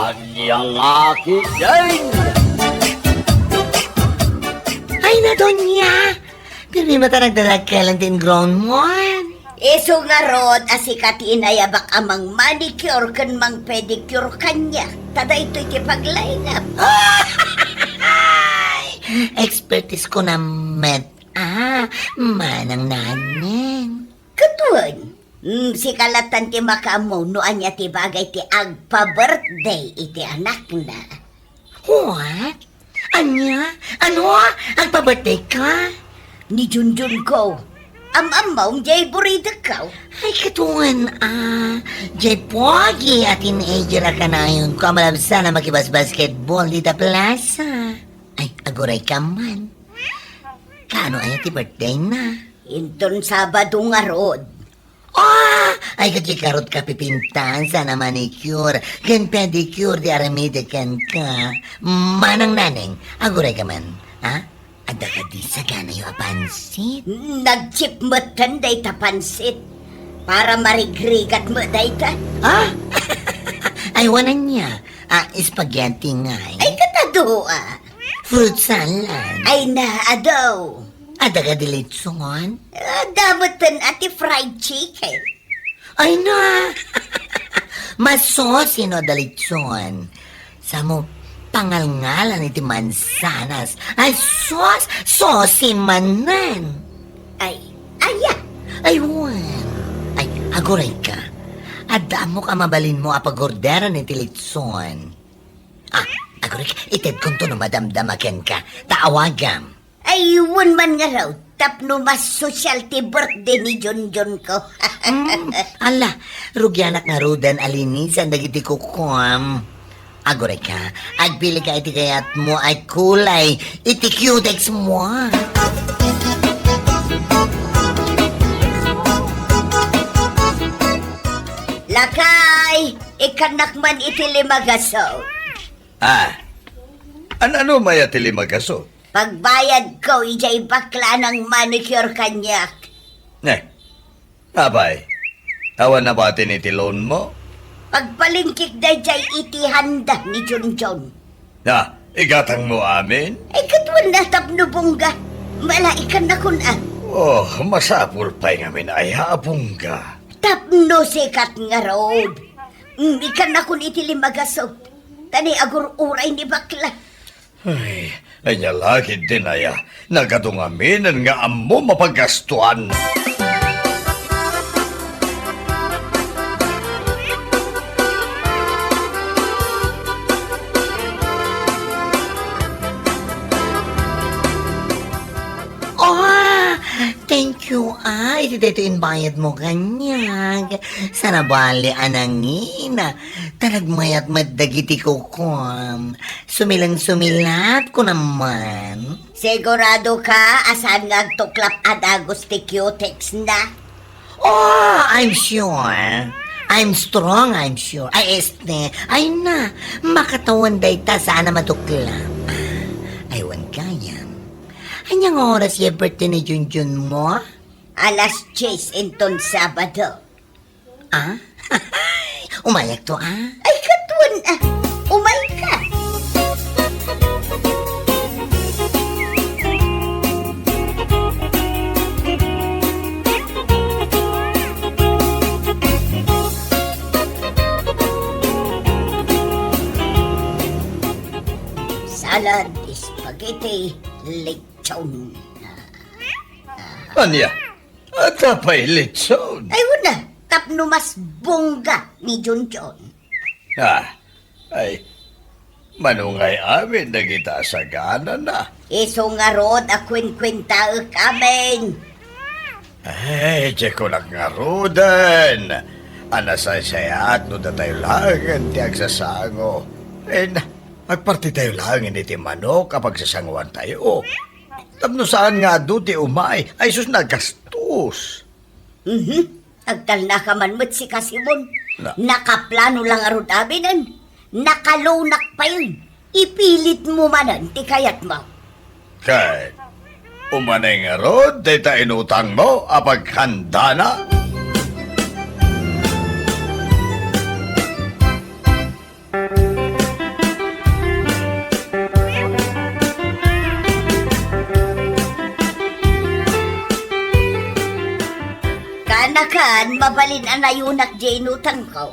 Kanyang aking yan! Ay na, Donya! Pero may mataragdalag kailan din grown mo. Iso nga rod, asikat inayabak amang manicure kan mang pedicure kanya. Tada ito'y tipaglainap. Ay, expertise ko na manang naneng. Katuan, si kalatan ti makamo no anya ti bagay ti agpa-birthday iti anak na. What? Anya? Ano? Agpa-birthday ka? Ni Junjun ko, amamaw jay burida ka. Ay, katuan, Jay Pogi at teenager ka na yun ko amalabsa na makibas-basketball di ta plaza. Ay, aguray ka man. Kano ay ti birthday na? Inton Sabado nga rod. Ay, kachikarot ka pipintan sana manicure, ken pedicure di aramide ken ka. Manang naneng, aguray ka man, ha? Ada ka di sa gana yung apansit. Nagchip matan day tapansit. Para marigrigat mo day ta. Ay, wanan niya. Spaghetti nga Ay katado Fruit salad. Ay na adaw. Ada ka di litson? Damutan ati fried chicken. Ay na! Masosi no da litson. Sa mo pangalngalan iti mansanas. Ay sosi manan. Ay, aya. Ay, wan. Ay, aguray ka. Ada mo ka mabalin mo apagorderan iti litson. Aguray ka. Ited kung to no madamdamaken ka. Taawagam. Ay, one man nga raw. Tapno mas social ti birthday ni Junjun ko. Ala, rugyanak nga rudan alinisan dagiti kukum. Aguray ka, agpili ka iti kayat mo ay kulay, iti cutex mo. Lakay, ikanak man iti limagaso. Ano maya tilimagaso? Pagbayad ko, ijay bakla ng manicure kanyak. Abay, awan na ba iti loan mo? Pagpalingkik da jay iti handa ni Junjun. Igatang mo amin? Ay katwan na tapno bongga. Malaikan na kun Oh, masapul pa'y ngamin ay haapong ka. Tapno sikat nga road. Ikan na kun iti limagaso. Tani agur uray ni bakla. Ay nyalakid din aya. Nagadungaminan nga amo mapagastuan. Thank you, Iti dito inbayad mo kanyag. Sana bali anangina. Talagmayat madagiti ko kom. Sumilang-sumilat ko naman. Sigurado ka asan nga tuklap adagos ti cutex na? I'm sure. I'm strong, I'm sure. Ay, ay na. Makatawan day ta sana matuklap. Aywan kayan. Anyang oras yung birthday ni Junjun mo? Alas 10 inton Sabado. Umayak to, Ay, katun umay ka. Salad, spaghetti, lechon. Anya? Atapay litson. Ay, wala. Tapno mas bongga ni Junjun. Ay, manungay amin na kita sa gana na. Iso nga rod, akwin-kwinta kamen. Ay, ko lang nga rodan. Anasay sayat no da tayo langan ti agsasango. Agparti tayo langan iti manok kapag sasanguan tayo. Tapno saan nga do ti umay, ay sus nagastos. Agtal na ka man mo't si Kasimon. Na. Nakaplano lang arod abinan. Nakalunak pa yun. Ipilit mo manan, ti kayat mo. Kay, umanay nga rod, data inutang mo, apag handa na. Saan mabalin ang nayunak di inutang ko?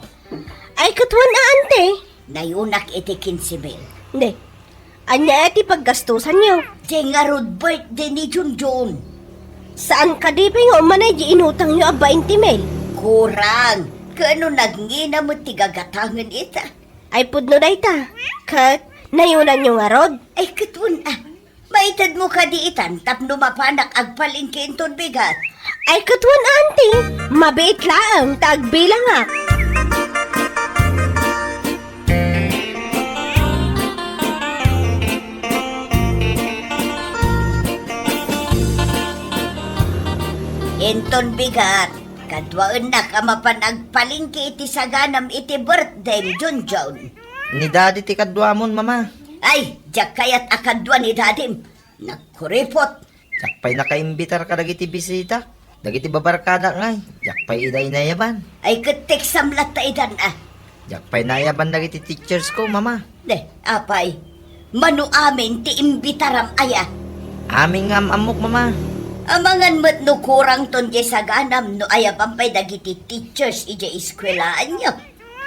Ay, katuan na, ante. Nayunak iti 15,000. Hindi. Anya iti paggastusan niyo. Di nga road birthday ni Junjun. Saan ka di pa yung umanay di inutang niyo ang 20,000? Kurang. Kano nagngina mo tigagatangan ita? Ay, pudno na ita. Kat, nayunan niyo nga rod. Ay, katun maitad mo ka di itan, tapno mapanak agpalingkin ton bigat. Ay, katuan, ante. Mabait laang, tagbilang ak. Enton bigat, kadwaan na ka mapanagpalingki iti saganam iti birthday ni Junjun. Ni daddy ti kadwamon, mama. Ay, diyak kayat akadwa ni dadim. Nagkuripot. Jakpay nakaimbitar ka dagiti bisita. Dagiti babarkada ngay. Jakpay iday nayaban. Ay, ketik samlat ta idan Jakpay nayaban dagiti teachers ko, mama. Apay. Manu amin ti imbitaram aya. Aming amok, mama. Amangan mo't no kurang ton di saganam no aya pampay dagiti teachers ije iskwelaan nyo.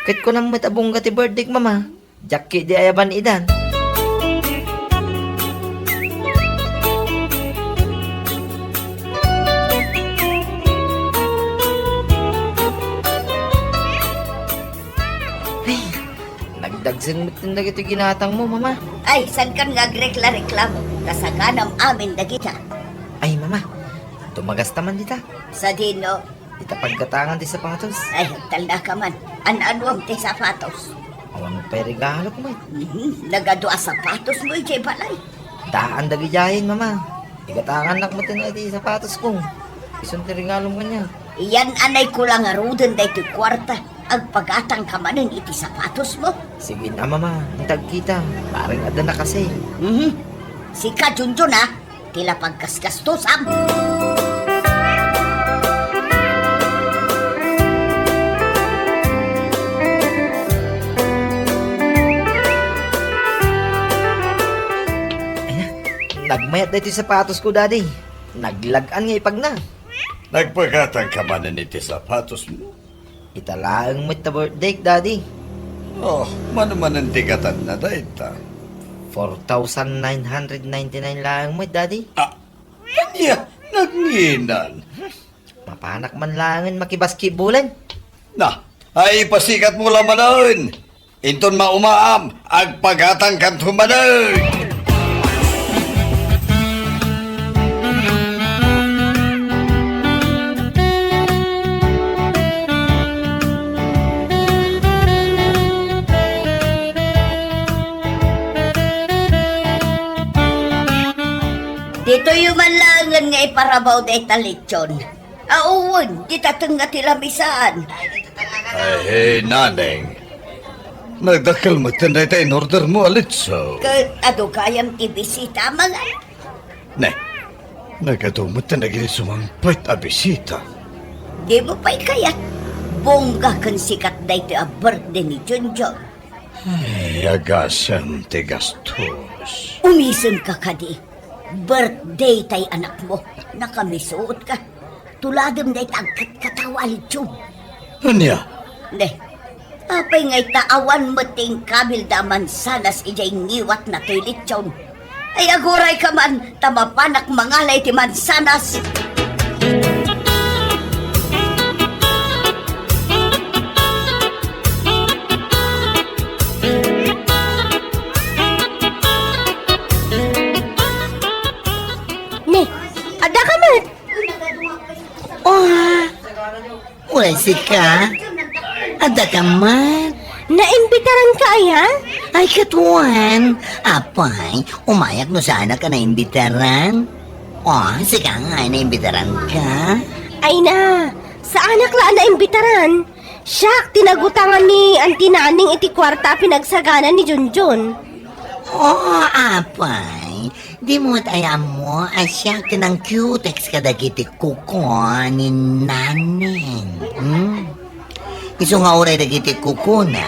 Kit ko nang matabong ti birthday, mama. Jakki di ayaban idan. Nagdagsang mutin dagiti ginatang mo, mama. Ay, saan kan nga reklamo? Kasaganam amin dagita. Ay, mama. Tumagas taman dita. Sa dino, Dita pagkatangan ti sapatos. ay tanda ka man. An-anuam ti sapatos. Awan pa'y regalo ko, may. Nagadua sapatos mo ije balay. Daan dagijayin, mama. Igatangan nak mo ti sapatos ko. Isun ti regalong kanya. Iyan anay ko lang aruden da iti kwarta. Agpagatang kamanin iti sapatos mo. Sige na, mama. Hintag kita. Parang ada na kasi. Si ka Junjun tila pagkasgastusam. Nagmayat na iti sapatos ko, daddy. Naglagan nga ipag na. Nagpagatang ka man iti sapatos mo. Italaang mo ita birthday, daddy. Oh, manuman ang tigatan na dayta. 4,999 lang mo, daddy. Kanya, nagnginan. Mapanak man langin makibaskibulan. Na, ay pasikat mo lang manon. Inton maumaam, agpagatang kanto manon. Dito yung manlangan nga iparabaw da italitsyon. Auwan, di tatang nga tilamisaan. Ay, naneng. Nagdakal mo tinday ta in order mo, alitso. Ado kayang ibisita mga. Ne, nagadumot na naging sumampait a bisita. Di mo pa'y kayat. Bongga kan sikat da ito a birthday ni Junjun. Ay, agasan ti gastos. Umisan ka kadi. Birthday tay anak mo. Nakamisuot ka. Tuladam day tagkat katawali Jun. Anya? Ne, apay ngay taawan mo ting kabil daman sanas ijay ngiwat na toilet Jun. Ay aguray ka man, tamapanak mangalay ti mansanas. Ada ka man. Wala si ka? Ada ka man? Naimbitaran ka aya? Ay, katuan. Apay, umayak no sana ka na imbitaran. Sige nga, naimbitaran ka. Ay na, sa anak laan naimbitaran. Siyak, tinagutangan ni Auntie Naning iti kwarta pinagsaganan ni Junjun. Apay. Di mo tayam mo, asya kinang cutex kadagiti kuko ni Naning. Iso nga oray dagiti kuko na.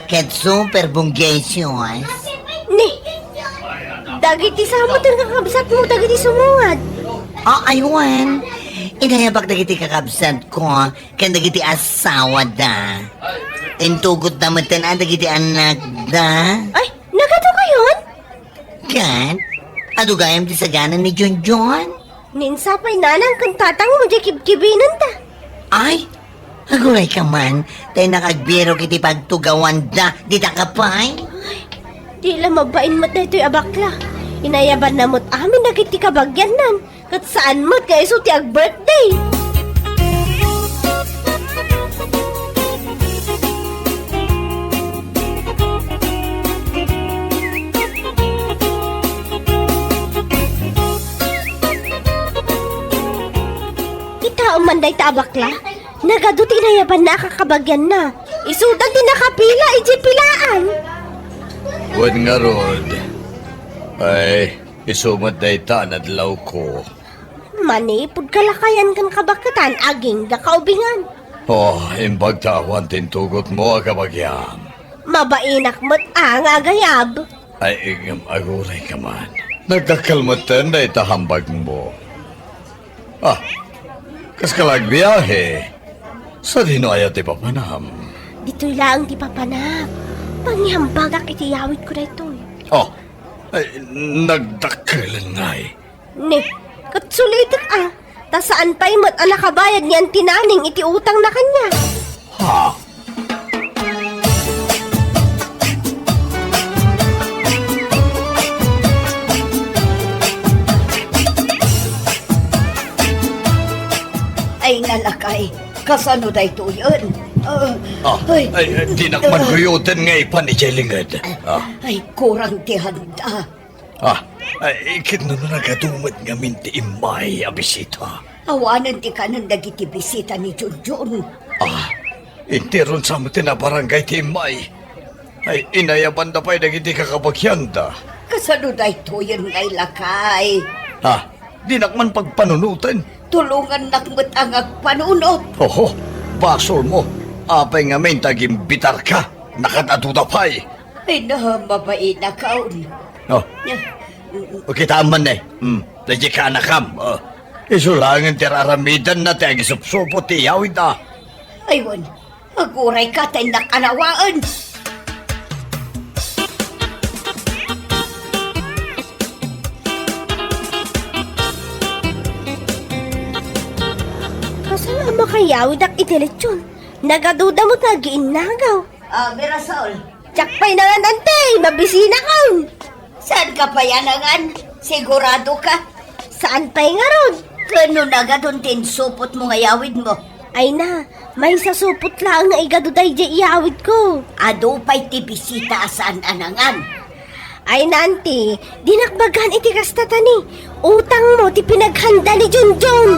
Ket super bunggasyos. Ni, dagiti samot ang kakabsat mo, dagiti sumungad. Aywan. Inayabak na kiti kakabsat ko, kaya nagiti asawa da. Intugot na matan ang nagiti anak da. Ay, nagato ka yun? Kan? Ado gayam di sagana ni John John? Ninsapay nanang kung tatang mo di kibkibinan ta. Ay, aguray ka man, tayo nakagbiro kiti pagtugawan da, di ta kapay. Di lang mabain mo't na ito'y abakla. Inayaban na mo't amin nagiti kabagyan nan. Kat saan mo't kaya iso ti ag-birthday. Kita umanday ta abakla. Nagadot inayaban na kakabagyan na. Isudan ti nakapila, ijipilaan. Wan nga rod. Ay, isumat na ita nadlaw ko. Manipod kalakayan kan kabakatan, aging da kaubingan. Oh, imbag tawan tintugot mo kabagyam. Mabainak mo't ang agayab. Ay, ingam aguray ka man. Nagkakalmatan na itahambag mo. Ah, kas kalagbiyahe. Sa dino ayat ipapanam. Dito'y lang di papanap. Pangyambagak itiyawid ko na ito. Oh, ay, nagdakalan nga eh. Ne, katsulitik Ta saan pa'y mo't alakabayad niyan tinaning iti utang na kanya. Ha? Ay nalakay, kasano da ito yun? Ay, di nakman kuyutan nga ipan ni Jelingad. Ay, kurang ti handa. Ay, ikit na nagadumat nga minti imay abisita. Awanan ti kanan dagiti bisita ni Junjun. Intiron sa matin na barangay ti imay. Ay, inayaban na pa'y nagiti kakabagyanda. Kasano da ito yun ngay lakay? Di nakman pagpanunutan. Tulungan nakmat ang agpanunot. Oho, basol mo. Apay nga may taging bitar ka. Nakatatuta pa'y. Ay, nahamabay na kaon. Kita man eh. Dadya ka nakam. Isulangan tiraramidan na tayo isupsupot tiyawid na. Aywan, aguray ka tayo nakanawaan. Kasan ang makayawid ak itilitsyon? Nagaduda mo't nagiinagaw. Mirasol, Tiyakpay na nga nante, mabisina ka. saan ka pa yanangan? Sigurado ka? Saan pa'y nga ron? Kano nagadon tin supot mo ngayawid mo? Ay na, may sasupot lang nga igaduday di iawid ko. Ado pa'y ti bisita saan anangan? Ay nanti, dinakbagan iti kasta tani. Utang mo ti pinaghanda ni Junjun.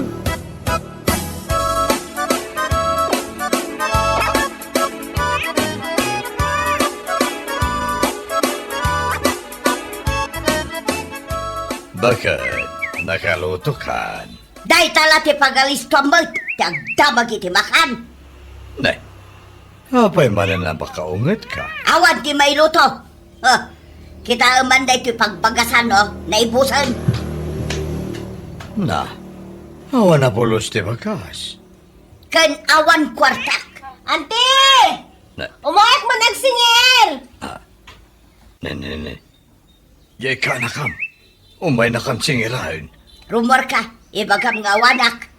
Bakit? Nakaluto ka? Day tala ti pagalis tuambal, tagdamag iti makan. Nay, apay man na bakaungat ka. Awan ti may luto. Kita man day ti pagbagasan no, naibusan. Na, awan na pulos ti bakas. Kan awan kwartak. Ante! Na, Umayat mo nagsingir! ne. Yay ka na kam. Umay na kam singirahin. Rumor ka, ibagam nga wanak.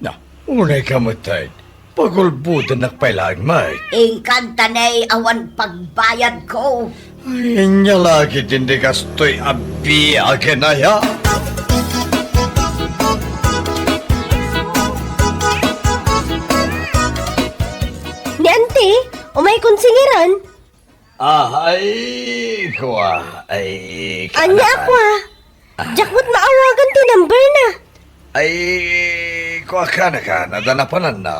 Na, unay ka matay. Pagulbudan nakpailaan may. Ingkanta na'y awan pagbayad ko. Ay, niya lagi hindi kastoy abi agenaya. Ni Ante, umay kong singiran. Ay, kuwa. Ay, Anya ako Jackmot maawagan ti number na. Ay, kuwa ka na ka. Nadanapanan na.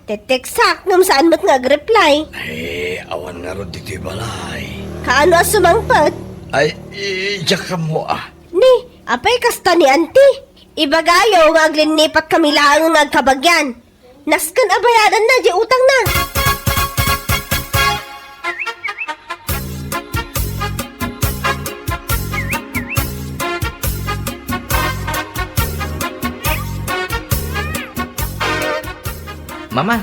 Teteksak ngam saan mo't nga-reply. Ay, awan nga ron dito balay. Kaano as sumangpat? Ay, iyak ka mo Ni, apay kasta ni Ante. Ibagayo nga aglinipat kami lang nga agkabagyan. Naskan abayaran na, di utang na. Mama,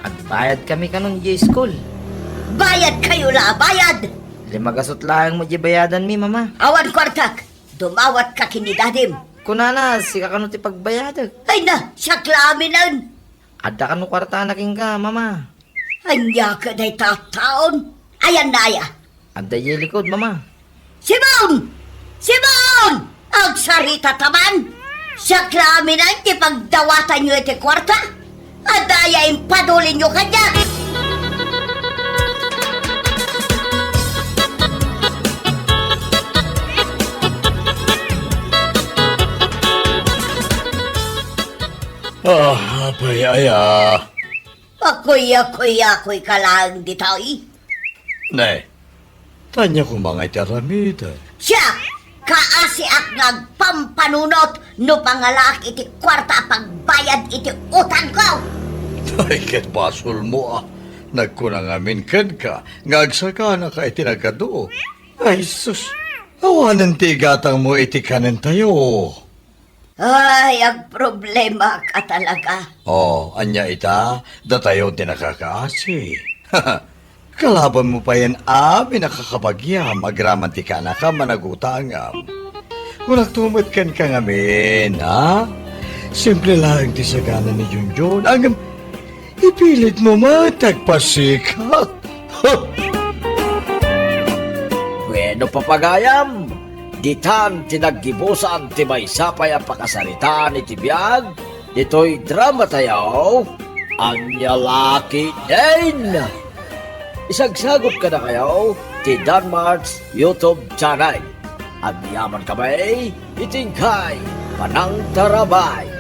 at bayad kami kanon di school. Bayad kayo la, bayad! 5 gasot lang mo di bayadan mi, mama. Awan kwartak, dumawat ka kinidadim. Kunana, sika kanon ti pagbayadag. Ay na, siya klaminan. Ada kanu kwarta na king ka, mama. Anya ka day taon. Ayan na aya. Ada di likod, mama. Simon! Simon! Ang sarita taman! Siya klaminan ti pagdawatan nyo iti kwarta. At aya impadulin nyo kanya. Apay aya. Ako'y ka lang di tao'y. Nay, tanya ko mga itaramida. Siya, kaasi ak nagpampanunot no pangalak iti kwarta pagbayad iti utang ko. Ay, ket basol mo Nagkunang amin ka, ngagsaka na ka itinagado. Ay, sus, awanan ti gatang mo iti kanin tayo. Ay, ang problema ka talaga. Oh, anya ita, datayo tinakakaasi. Kalaban mo pa yan, nakakabagya, magramantika na ka, managutangam. Kung nagtumad ka ngamin, ha? Simple lang ti sagana ni Junjun, ang ipilit mo matagpasikat. Bueno, papagayam, ditan tinaggibusan ti may sapay ang pakasaritaan iti biyag, dito'y drama tayo, Anya Laki din. Isagsagot ka na kayo, ti Danmarks YouTube channel. At yaman kamay, itingkay, panang tarabay.